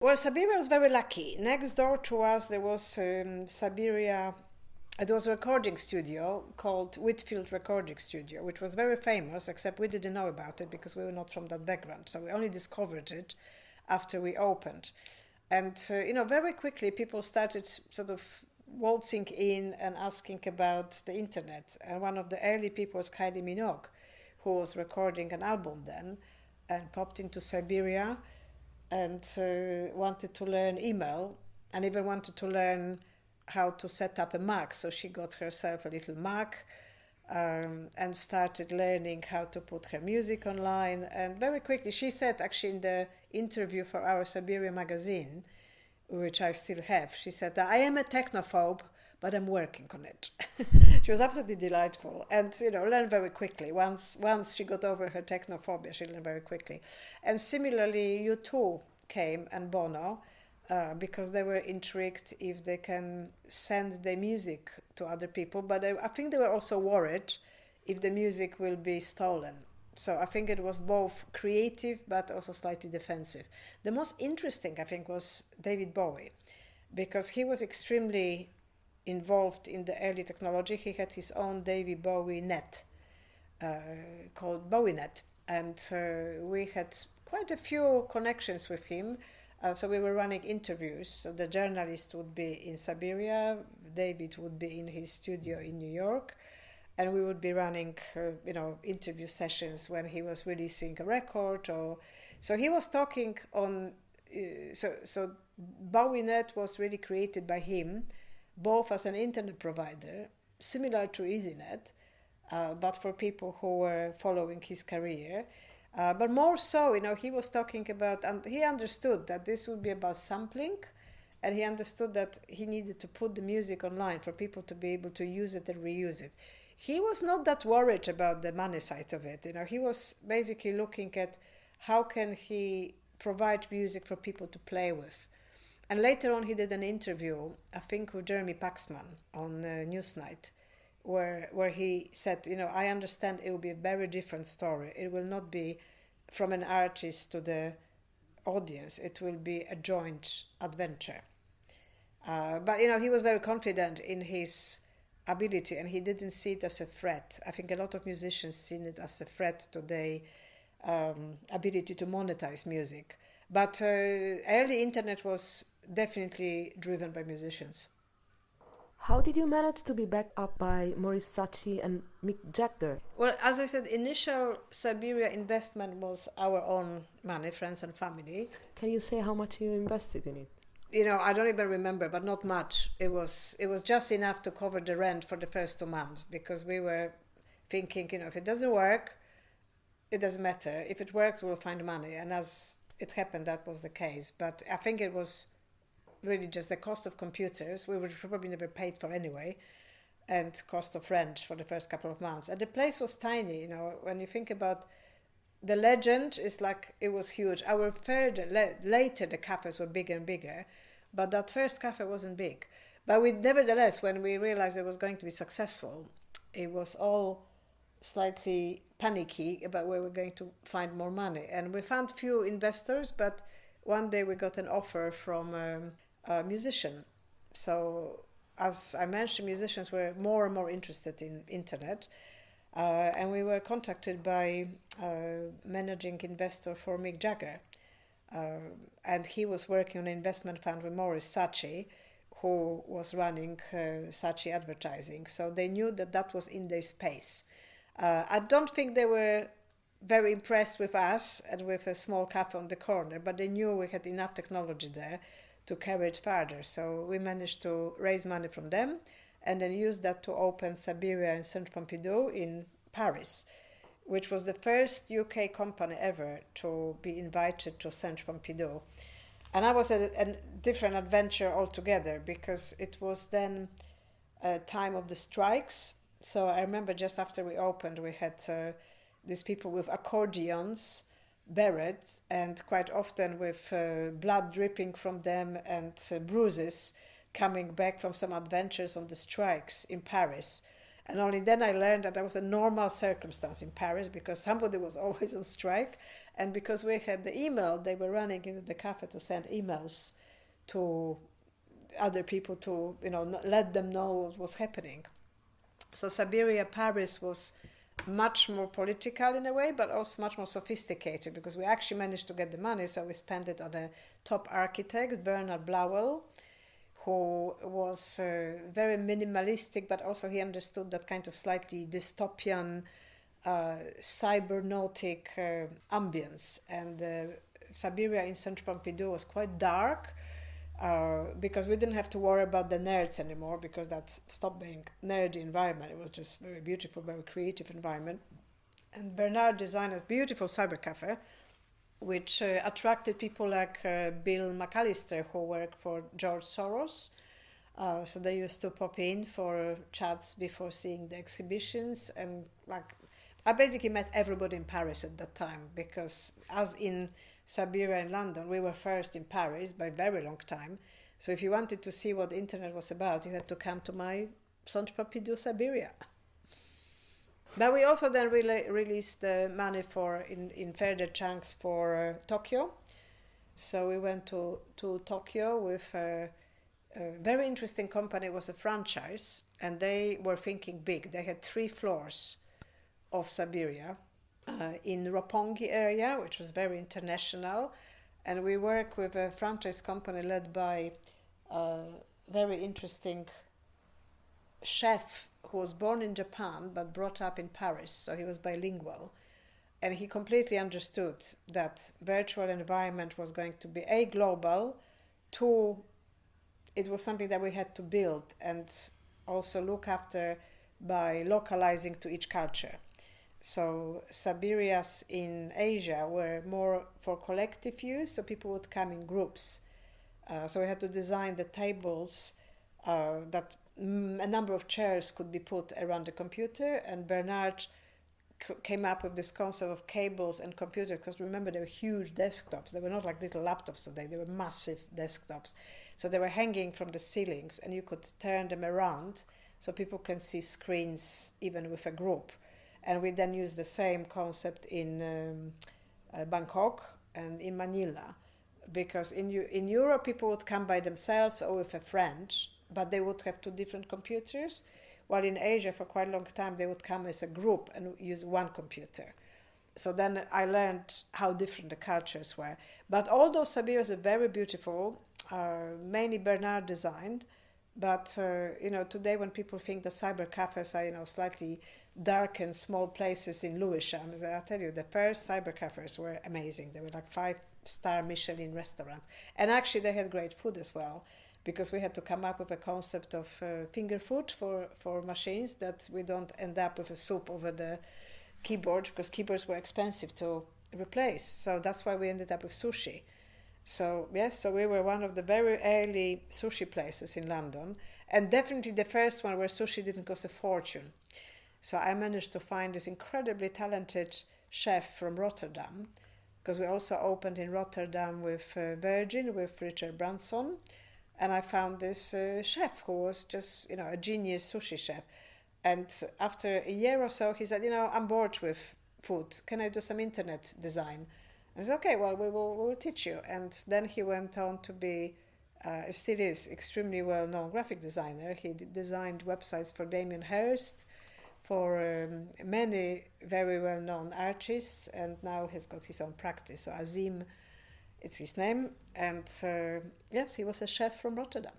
Well, Cyberia was very lucky. Next door to us, there was Cyberia. It was a recording studio called Whitfield Recording Studio, which was very famous, except we didn't know about it because we were not from that background. So we only discovered it after we opened. And, very quickly people started sort of waltzing in and asking about the internet. And one of the early people was Kylie Minogue, who was recording an album then and popped into Siberia and wanted to learn email and even wanted to learn how to set up a Mac. So she got herself a little Mac and started learning how to put her music online. And very quickly, she said actually in the interview for our Cyberia magazine, which I still have, she said, I am a technophobe, but I'm working on it. She was absolutely delightful and, learned very quickly. Once she got over her technophobia, she learned very quickly. And similarly, U2 came and Bono, because they were intrigued if they can send their music to other people. But I think they were also worried if the music will be stolen. So I think it was both creative but also slightly defensive. The most interesting, I think, was David Bowie, because he was extremely involved in the early technology. He had his own David Bowie net called BowieNet, and we had quite a few connections with him. So we were running interviews. So the journalist would be in Siberia, David would be in his studio in New York, and we would be running, interview sessions when he was releasing a record. Or so he was talking on. So BowieNet was really created by him, both as an internet provider, similar to EasyNet, but for people who were following his career. But more so, he was talking about, and he understood that this would be about sampling, and he understood that he needed to put the music online for people to be able to use it and reuse it. He was not that worried about the money side of it. He was basically looking at how can he provide music for people to play with. And later on, he did an interview, I think, with Jeremy Paxman on Newsnight, where he said, I understand it will be a very different story. It will not be from an artist to the audience. It will be a joint adventure. But he was very confident in his ability, and he didn't see it as a threat. I think a lot of musicians see it as a threat to their ability to monetize music. But early internet was definitely driven by musicians. How did you manage to be backed up by Maurice Sachi and Mick Jagger? Well, as I said, initial Siberia investment was our own money, friends and family. Can you say how much you invested in it? I don't even remember, but not much. It was just enough to cover the rent for the first 2 months, because we were thinking, if it doesn't work, it doesn't matter. If it works, we'll find money. And as it happened, that was the case. But I think it was really just the cost of computers, we would probably never paid for anyway, and cost of rent for the first couple of months. And the place was tiny. When you think about the legend, is like it was huge. Our later the cafes were bigger and bigger, but that first cafe wasn't big. But nevertheless, when we realized it was going to be successful, it was all slightly panicky about where we're going to find more money. And we found few investors, but one day we got an offer from a musician. So, as I mentioned, musicians were more and more interested in internet. And we were contacted by a managing investor for Mick Jagger. And he was working on an investment fund with Maurice Sachi, who was running Sachi Advertising. So they knew that was in their space. I don't think they were very impressed with us and with a small cafe on the corner, but they knew we had enough technology there to carry it further. So we managed to raise money from them and then use that to open Cyberia and Centre Pompidou in Paris, which was the first UK company ever to be invited to Centre Pompidou. And I was a different adventure altogether, because it was then a time of the strikes. So I remember just after we opened, we had these people with accordions, berets, and quite often with blood dripping from them and bruises coming back from some adventures on the strikes in Paris. And only then I learned that was a normal circumstance in Paris, because somebody was always on strike, And because we had the email, they were running into the cafe to send emails to other people to, let them know what was happening. So Cyberia Paris was much more political in a way, but also much more sophisticated, because we actually managed to get the money, so we spent it on a top architect, Bernard Blauel, who was very minimalistic, but also he understood that kind of slightly dystopian, cybernautic ambience. And Cyberia in Centre Pompidou was quite dark, because we didn't have to worry about the nerds anymore, because that stopped being nerdy environment. It was just very beautiful, very creative environment. And Bernard designed a beautiful cyber cafe, which attracted people like Bill McAllister, who worked for George Soros. So they used to pop in for chats before seeing the exhibitions. And I basically met everybody in Paris at that time, because as in Cyberia in London, we were first in Paris by a very long time. So if you wanted to see what the internet was about, you had to come to my Centre Pompidou Cyberia. But we also then released the money in further chunks for Tokyo. So we went to Tokyo with a very interesting company. It was a franchise, and they were thinking big. They had 3 floors of Cyberia in Roppongi area, which was very international. And we work with a franchise company led by a very interesting chef who was born in Japan but brought up in Paris, so he was bilingual. And he completely understood that virtual environment was going to be A, global, 2, it was something that we had to build and also look after by localizing to each culture. So Cyberias in Asia were more for collective use, so people would come in groups. So we had to design the tables that a number of chairs could be put around the computer, and Bernard came up with this concept of cables and computers, because remember, they were huge desktops. They were not like little laptops today, they were massive desktops. So they were hanging from the ceilings, and you could turn them around so people can see screens even with a group. And we then used the same concept in Bangkok and in Manila, because in Europe people would come by themselves or with a friend, but they would have 2 different computers, while in Asia for quite a long time they would come as a group and use 1 computer. So then I learned how different the cultures were. But all those Cyberias are very beautiful, mainly Bernard designed. But today when people think the cyber cafes are slightly dark and small places in Lewisham, I'll tell you, the first cyber cafes were amazing. They were like 5-star Michelin restaurants, and actually they had great food as well, because we had to come up with a concept of finger food for machines, that we don't end up with a soup over the keyboard, because keyboards were expensive to replace. So that's why we ended up with sushi. So yes, so we were one of the very early sushi places in London, and definitely the first one where sushi didn't cost a fortune. So I managed to find this incredibly talented chef from Rotterdam, because we also opened in Rotterdam with Virgin, with Richard Branson, and I found this chef who was just a genius sushi chef. And after a year or so, he said, I'm bored with food. Can I do some internet design? I said, okay, well, we will teach you. And then he went on to be, still is, extremely well-known graphic designer. He designed websites for Damien Hirst, for many very well-known artists, and now he's got his own practice. So Azim, it's his name. And yes, he was a chef from Rotterdam.